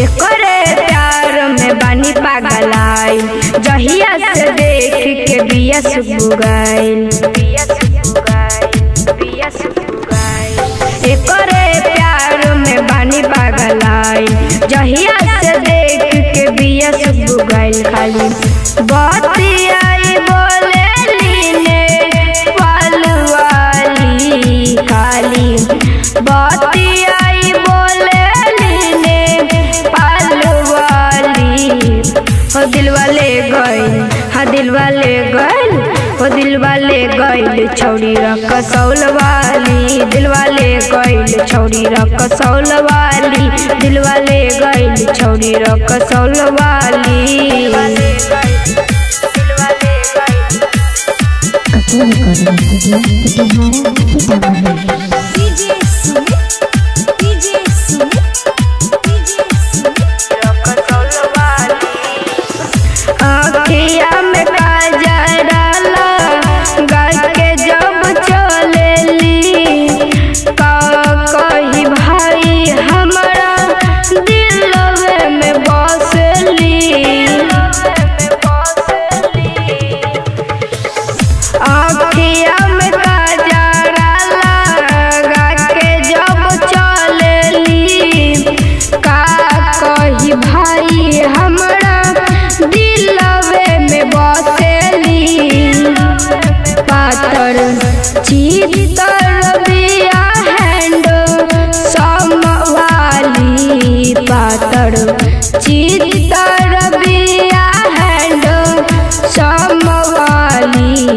एकरे प्यार में बानी पागलाई, जहिया से देख के बिया सुबुगाइल। एकरे प्यार में बानी पागलाई, जहिया से देख के बिया सुबुगाइल। खाली बतियाई बोले लीने पालवाली, खाली बतियाई बोले दिलवाले गइल, हाँ दिलवाले गइल, ओ दिलवाले गइल छौड़ी रकसौल वाली। दिलवाले गइल छौड़ी रकसौल वाली, दिलवाले गइल छौड़ी रकसौल वाली। अखिया में काजरा लगा के जब चलेली, कही भाई हमरा दिलवे में बसली। अखिया में काजरा लगा के जब चलेली, कही भाई हमरा दिलवे में बसेली। पातर चितर बिया हैंड समवाली, पातर चितर बिया